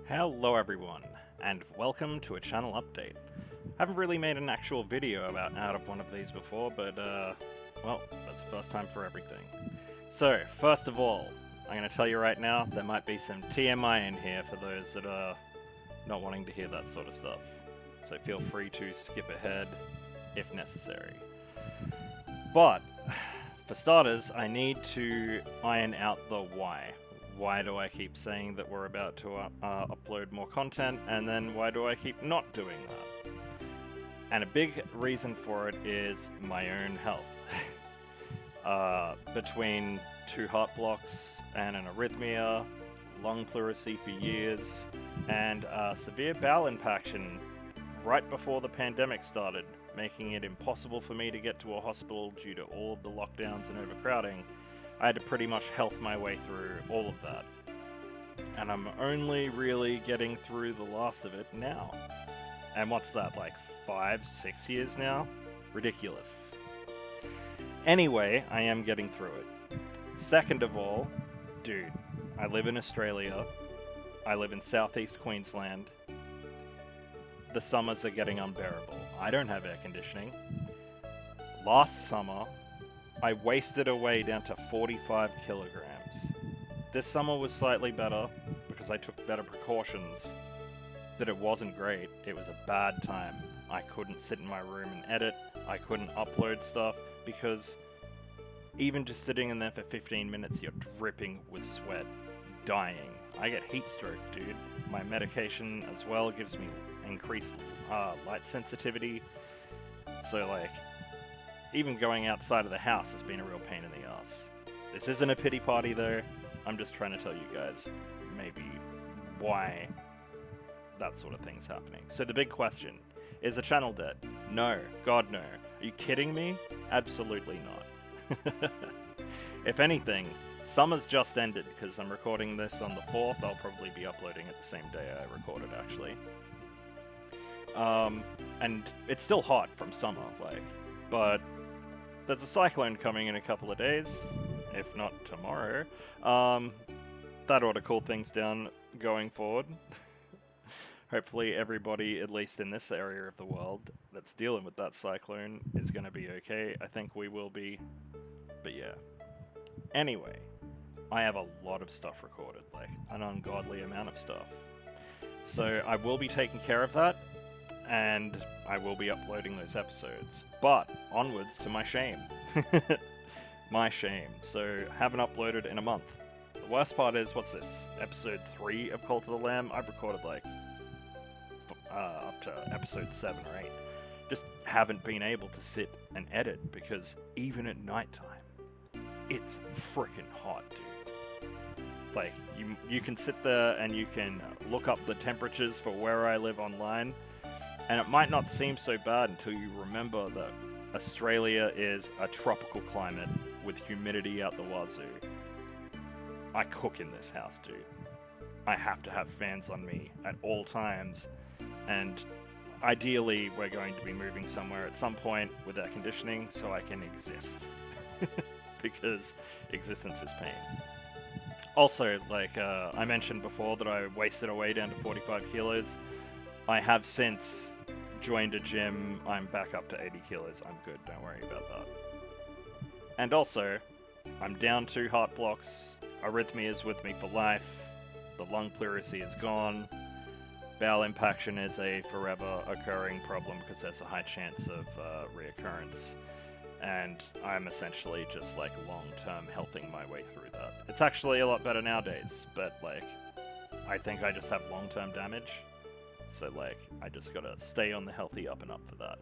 Hello everyone, and welcome to a channel update. Haven't really made an actual video out of one of these before, but well, that's the first time for everything. So, first of all, I'm going to tell you right now, there might be some TMI in here for those that are not wanting to hear that sort of stuff. So feel free to skip ahead if necessary. But, for starters, I need to iron out the why. Why do I keep saying that we're about to upload more content, and then why do I keep not doing that? And a big reason for it is my own health. Between 2 heart blocks and an arrhythmia, lung pleurisy for years, and severe bowel impaction right before the pandemic started, making it impossible for me to get to a hospital due to all of the lockdowns and overcrowding. I had to pretty much health my way through all of that. And I'm only really getting through the last of it now. And what's that, like 5-6 years now? Ridiculous. Anyway, I am getting through it. Second of all, dude, I live in Australia. I live in southeast Queensland. The summers are getting unbearable. I don't have air conditioning. Last summer, I wasted away down to 45 kilograms. This summer was slightly better because I took better precautions, but it wasn't great. It was a bad time. I couldn't sit in my room and edit. I couldn't upload stuff because even just sitting in there for 15 minutes, you're dripping with sweat, dying. I get heat stroke, dude. My medication as well gives me increased light sensitivity. So like, even going outside of the house has been a real pain in the ass. This isn't a pity party though, I'm just trying to tell you guys maybe why that sort of thing's happening. So the big question, is the channel dead? No, God no. Are you kidding me? Absolutely not. If anything, summer's just ended because I'm recording this on the 4th, I'll probably be uploading it the same day I recorded actually. And it's still hot from summer, like, but there's a cyclone coming in a couple of days, if not tomorrow. That ought to cool things down going forward. Hopefully everybody, at least in this area of the world, that's dealing with that cyclone is going to be okay. I think we will be, but yeah. Anyway, I have a lot of stuff recorded, like an ungodly amount of stuff. So I will be taking care of that, and I will be uploading those episodes. But onwards to my shame. My shame. So, haven't uploaded in a month. The worst part is, what's this? Episode 3 of Cult of the Lamb? I've recorded like up to episode 7 or 8. Just haven't been able to sit and edit because even at nighttime, it's freaking hot, dude. Like, you can sit there and you can look up the temperatures for where I live online, and it might not seem so bad until you remember that Australia is a tropical climate with humidity out the wazoo. I cook in this house, dude. I have to have fans on me at all times, and ideally we're going to be moving somewhere at some point with air conditioning so I can exist. Because existence is pain. Also, like I mentioned before that I wasted away down to 45 kilos. I have since joined a gym. I'm back up to 80 kilos. I'm good, don't worry about that. And also, I'm down 2 heart blocks. Arrhythmia is with me for life. The lung pleurisy is gone. Bowel impaction is a forever occurring problem because there's a high chance of reoccurrence. And I'm essentially just like long-term healthing my way through that. It's actually a lot better nowadays, but like, I think I just have long-term damage. So like, I just gotta stay on the healthy up and up for that.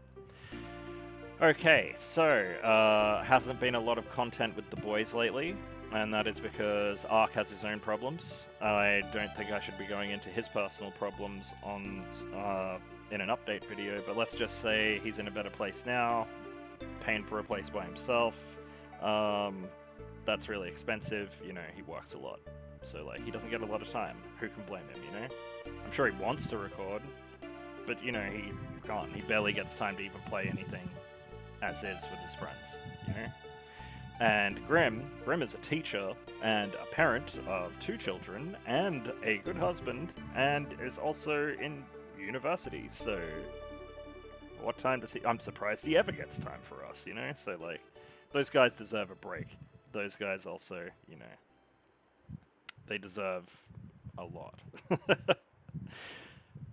Okay, so, hasn't been a lot of content with the boys lately, and that is because Ark has his own problems. I don't think I should be going into his personal problems on in an update video, but let's just say he's in a better place now, paying for a place by himself. That's really expensive, you know, he works a lot. So, like, he doesn't get a lot of time. Who can blame him, you know? I'm sure he wants to record, but, you know, he can't. He barely gets time to even play anything as is with his friends, you know? And Grim is a teacher and a parent of 2 children and a good husband and is also in university, so what time does he... I'm surprised he ever gets time for us, you know? So, like, those guys deserve a break. Those guys also, you know, they deserve a lot.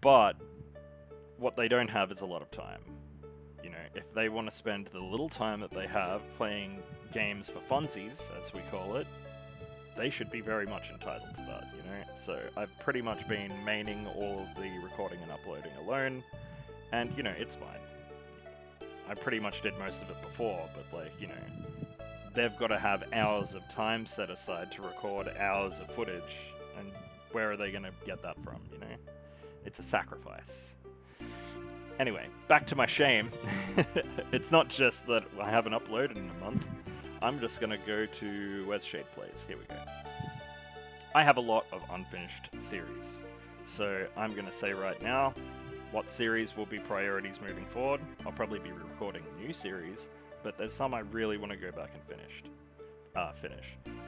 But what they don't have is a lot of time. You know, if they want to spend the little time that they have playing games for funsies, as we call it, they should be very much entitled to that, you know? So I've pretty much been maining all of the recording and uploading alone, and, you know, it's fine. I pretty much did most of it before, but, like, you know, they've got to have hours of time set aside to record hours of footage, and where are they going to get that from, you know? It's a sacrifice. Anyway, back to my shame. It's not just that I haven't uploaded in a month. I'm just going to go to Where's Shade Plays. Here we go. I have a lot of unfinished series. So I'm going to say right now what series will be priorities moving forward. I'll probably be recording new series, but there's some I really want to go back and finish.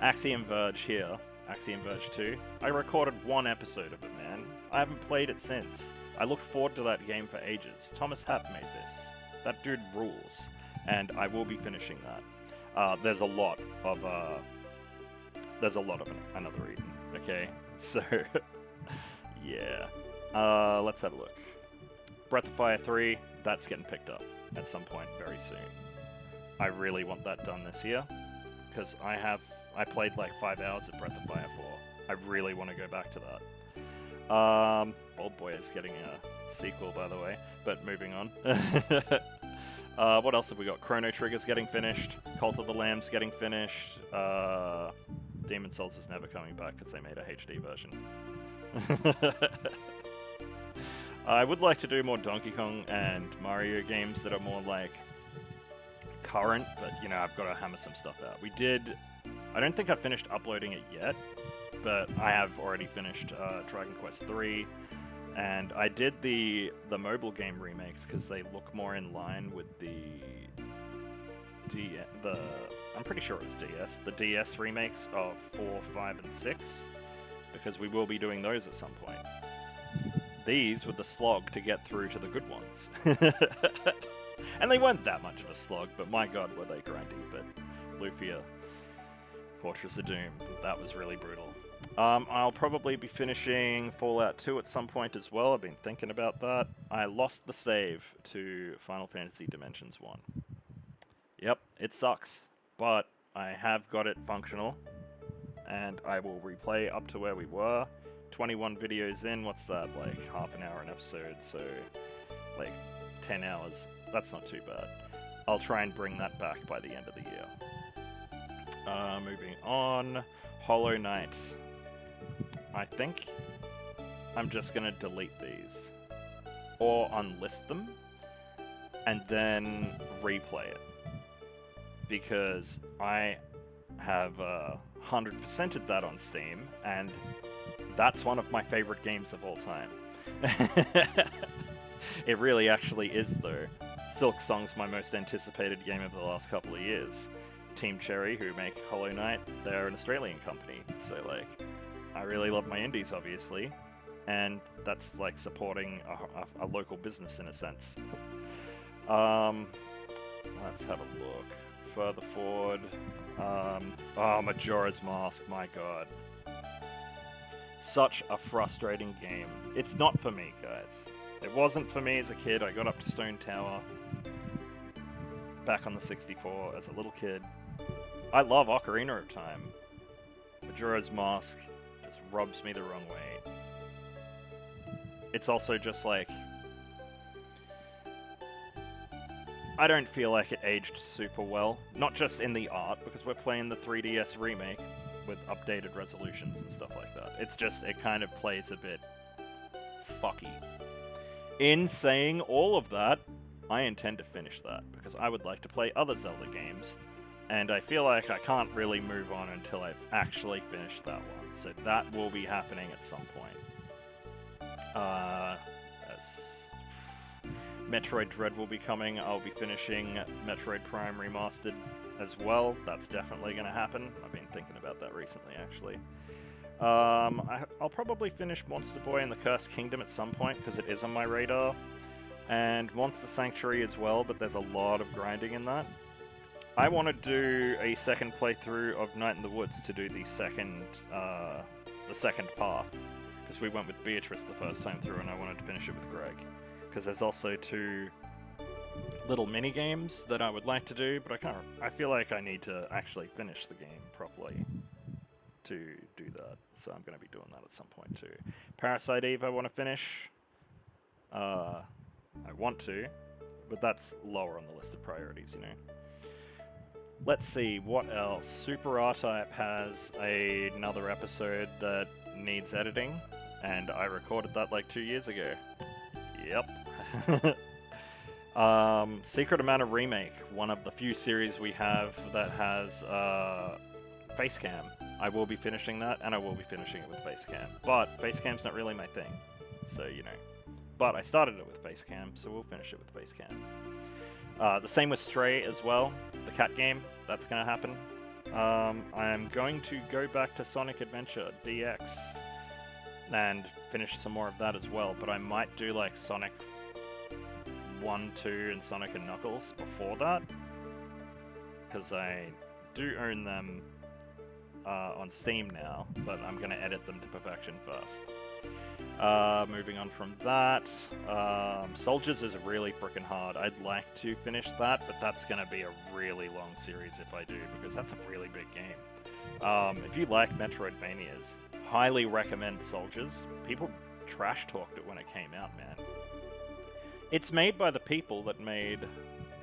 Axiom Verge here. Axiom Verge 2. I recorded 1 episode of it, man. I haven't played it since. I looked forward to that game for ages. Thomas Happ made this. That dude rules. And I will be finishing that. There's a lot of another Eden, okay? So, yeah. Let's have a look. Breath of Fire 3, that's getting picked up at some point very soon. I really want that done this year, because I played like 5 hours of Breath of Fire 4. I really want to go back to that. Old Boy is getting a sequel, by the way, but moving on. What else have we got? Chrono Trigger's getting finished. Cult of the Lamb's getting finished. Demon Souls is never coming back because they made a HD version. I would like to do more Donkey Kong and Mario games that are more like current, but you know, I've got to hammer some stuff out. I don't think I've finished uploading it yet, but I have already finished Dragon Quest 3, and I did the mobile game remakes because they look more in line with I'm pretty sure it was DS, the DS remakes of 4, 5, and 6, because we will be doing those at some point. These were the slog to get through to the good ones. And they weren't that much of a slog, but my god, were they grindy. But Lufia, Fortress of Doom, that was really brutal. I'll probably be finishing Fallout 2 at some point as well. I've been thinking about that. I lost the save to Final Fantasy Dimensions 1. Yep, it sucks, but I have got it functional, and I will replay up to where we were. 21 videos in, what's that, like half an hour an episode, so like 10 hours. That's not too bad. I'll try and bring that back by the end of the year. Moving on, Hollow Knight. I think I'm just going to delete these, or unlist them, and then replay it, because I have 100%ed that on Steam, and that's one of my favorite games of all time. It really actually is, though. Silk Song's my most anticipated game of the last couple of years. Team Cherry, who make Hollow Knight, they're an Australian company, so, like, I really love my indies, obviously, and that's, like, supporting a local business, in a sense. Let's have a look. Further forward. Majora's Mask, my god. Such a frustrating game. It's not for me, guys. It wasn't for me as a kid. I got up to Stone Tower back on the 64 as a little kid. I love Ocarina of Time. Majora's Mask just rubs me the wrong way. It's also just like, I don't feel like it aged super well. Not just in the art, because we're playing the 3DS remake with updated resolutions and stuff like that. It's just, it kind of plays a bit fucky. In saying all of that, I intend to finish that, because I would like to play other Zelda games, and I feel like I can't really move on until I've actually finished that one. So that will be happening at some point. Metroid Dread will be coming. I'll be finishing Metroid Prime Remastered as well. That's definitely going to happen. I've been thinking about that recently, actually. I'll probably finish Monster Boy and the Cursed Kingdom at some point, because it is on my radar. And Monster Sanctuary as well, but there's a lot of grinding in that. I want to do a second playthrough of Night in the Woods to do the second path, because we went with Beatrice the first time through, and I wanted to finish it with Greg. Because there's also 2 little mini games that I would like to do, but I feel like I need to actually finish the game properly to do that. So I'm going to be doing that at some point too. Parasite Eve I want to finish. I want to, but that's lower on the list of priorities, you know. Let's see, what else? Super R-Type has another episode that needs editing, and I recorded that like 2 years ago. Yep. Secret of Mana Remake, one of the few series we have that has Facecam. I will be finishing that, and I will be finishing it with Facecam. But Facecam's not really my thing, so you know. But I started it with Facecam, so we'll finish it with Facecam. The same with Stray as well, the cat game, that's going to happen. I am going to go back to Sonic Adventure DX and finish some more of that as well, but I might do like Sonic 1, 2, and Sonic and Knuckles before that, because I do own them on Steam now, but I'm going to edit them to perfection first. Moving on from that, Soldiers is really freaking hard. I'd like to finish that, but that's going to be a really long series if I do, because that's a really big game. If you like Metroidvanias, highly recommend Soldiers. People trash talked it when it came out, man. It's made by the people that made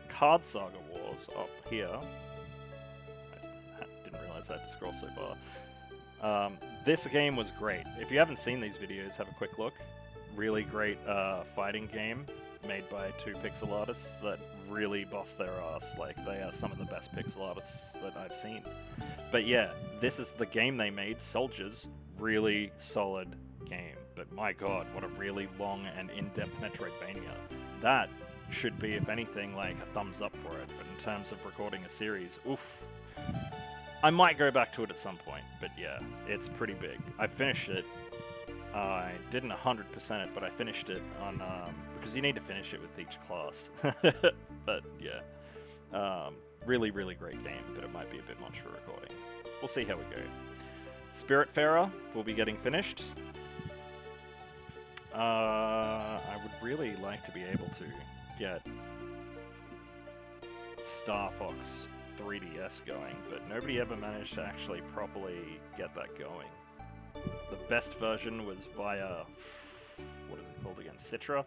Card Saga Wars up here. I didn't realize I had to scroll so far. This game was great. If you haven't seen these videos, have a quick look. Really great fighting game made by 2 pixel artists that really boss their ass. Like, they are some of the best pixel artists that I've seen. But yeah, this is the game they made, Soldiers. Really solid game. But my god, what a really long and in-depth Metroidvania. That should be, if anything, like a thumbs up for it. But in terms of recording a series, oof. I might go back to it at some point, but yeah, it's pretty big. I finished it. I didn't 100% it, but I finished it on, because you need to finish it with each class. But yeah, really, really great game, but it might be a bit much for recording. We'll see how we go. Spiritfarer will be getting finished. I would really like to be able to get Star Fox 3DS going, but nobody ever managed to actually properly get that going. The best version was via, what is it called again, Citra,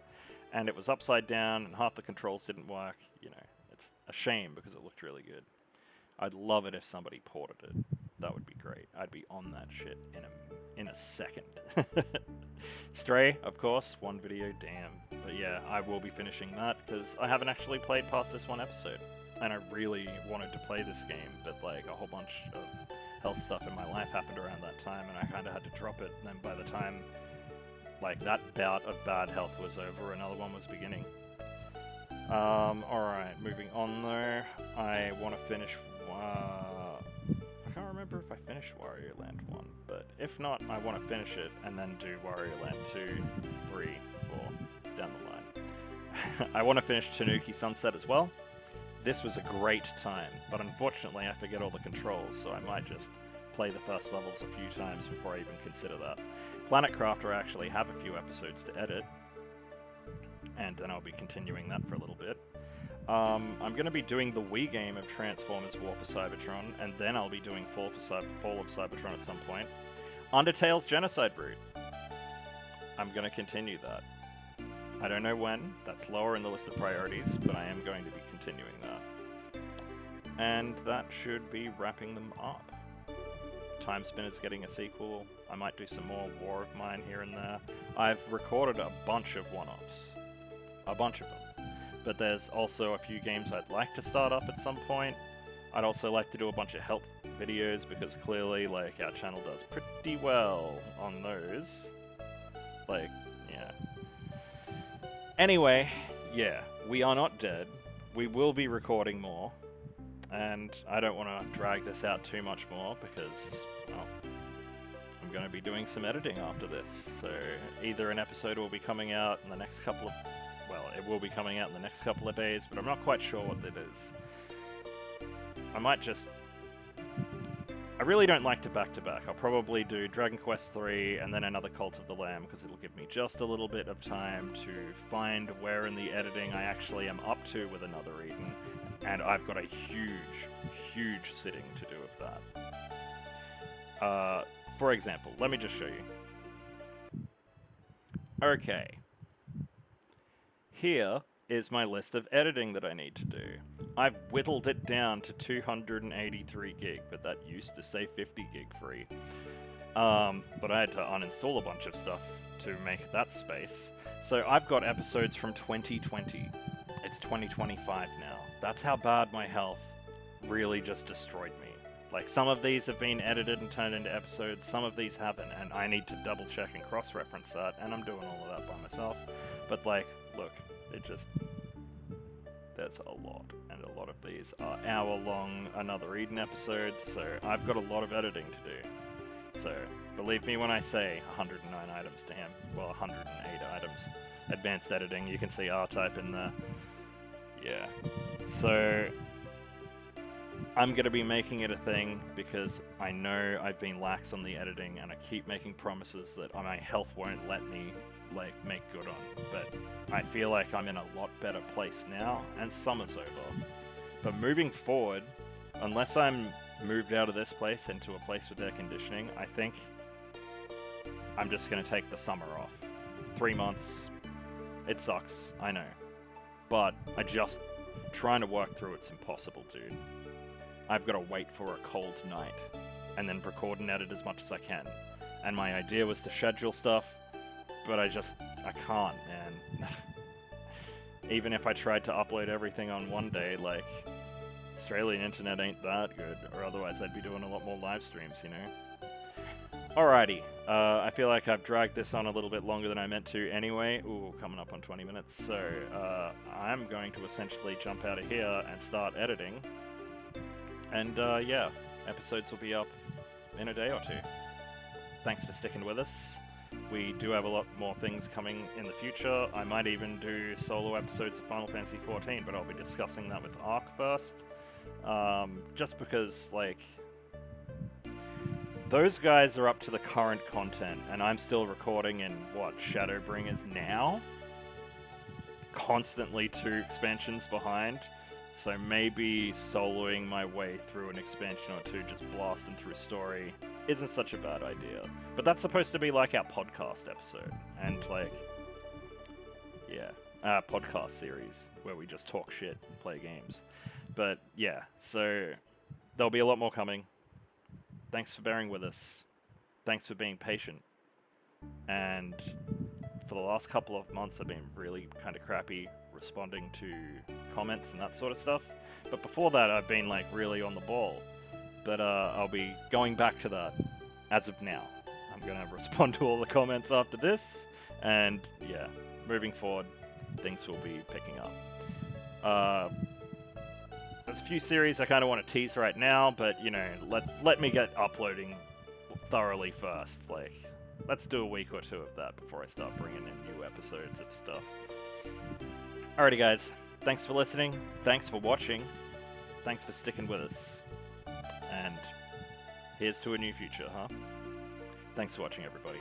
and it was upside down and half the controls didn't work. You know, it's a shame because it looked really good. I'd love it if somebody ported it. That would be great. I'd be on that shit in a second. Stray, of course, one video, damn. But yeah, I will be finishing that because I haven't actually played past this one episode. And I really wanted to play this game, but like a whole bunch of health stuff in my life happened around that time, and I kind of had to drop it. And then by the time like that bout of bad health was over, another one was beginning. Alright, moving on though. I want to finish, I can't remember if I finished Wario Land 1, but if not, I want to finish it and then do Wario Land 2, 3, 4, down the line. I want to finish Tanuki Sunset as well. This was a great time, but unfortunately I forget all the controls, so I might just play the first levels a few times before I even consider that. Planet Crafter I actually have a few episodes to edit, and then I'll be continuing that for a little bit. I'm going to be doing the Wii game of Transformers War for Cybertron, and then I'll be doing Fall of Cybertron at some point. Undertale's Genocide Route. I'm going to continue that. I don't know when, that's lower in the list of priorities, but I am going to be continuing that. And that should be wrapping them up. Time Spinner's getting a sequel. I might do some more War of Mine here and there. I've recorded a bunch of one-offs. A bunch of them. But there's also a few games I'd like to start up at some point. I'd also like to do a bunch of help videos because clearly, like, our channel does pretty well on those. Like, yeah. Anyway, yeah, we are not dead. We will be recording more. and I don't want to drag this out too much more because, well, I'm going to be doing some editing after this. So either an episode will be coming out in the next couple of, well, it will be coming out in the next couple of days, but I'm not quite sure what it is. I might just, I really don't like to back-to-back. I'll probably do Dragon Quest III and then another Cult of the Lamb, because it'll give me just a little bit of time to find where in the editing I actually am up to with another Eden, and I've got a huge sitting to do with that. For example, let me just show you. Okay. Here is my list of editing that I need to do. I've whittled it down to 283 gig, but that used to say 50 gig free. But I had to uninstall a bunch of stuff to make that space. So I've got episodes from 2020. It's 2025 now. That's how bad my health really just destroyed me. Like, some of these have been edited and turned into episodes, some of these haven't, and I need to double check and cross-reference that, and I'm doing all of that by myself. But, like, look, it just, there's a lot, and a lot of these are hour-long Another Eden episodes, so I've got a lot of editing to do. So, believe me when I say 109 items, damn, well, 108 items. Advanced editing, you can see R-type in there. Yeah. So, I'm going to be making it a thing because I know I've been lax on the editing and I keep making promises that my health won't let me, like, make good on. But I feel like I'm in a lot better place now, and summer's over. But moving forward, unless I'm moved out of this place into a place with air conditioning, I think I'm just going to take the summer off. 3 months. It sucks, I know. But trying to work through it's impossible, dude. I've got to wait for a cold night, and then record and edit as much as I can. And my idea was to schedule stuff, but I can't, man. Even if I tried to upload everything on one day, like, Australian internet ain't that good, or otherwise I'd be doing a lot more live streams, you know? Alrighty, I feel like I've dragged this on a little bit longer than I meant to anyway. Ooh, coming up on 20 minutes. So, I'm going to essentially jump out of here and start editing. And, yeah, episodes will be up in a day or two. Thanks for sticking with us. We do have a lot more things coming in the future. I might even do solo episodes of Final Fantasy XIV, but I'll be discussing that with Ark first. Just because, like, those guys are up to the current content, and I'm still recording in, what, Shadowbringers now? Constantly 2 expansions behind. So maybe soloing my way through an expansion or 2, just blasting through story, isn't such a bad idea. But that's supposed to be like our podcast episode, and like, yeah, our podcast series, where we just talk shit and play games. But yeah, so there'll be a lot more coming. Thanks for bearing with us. Thanks for being patient. And for the last couple of months, I've been really kind of crappy responding to comments and that sort of stuff. But before that, I've been, like, really on the ball. But I'll be going back to that as of now. I'm going to respond to all the comments after this. And, yeah, moving forward, things will be picking up. There's a few series I kind of want to tease right now, but, you know, let me get uploading thoroughly first. Like, let's do a week or 2 of that before I start bringing in new episodes of stuff. Alrighty, guys. Thanks for listening. Thanks for watching. Thanks for sticking with us. And here's to a new future, huh? Thanks for watching, everybody.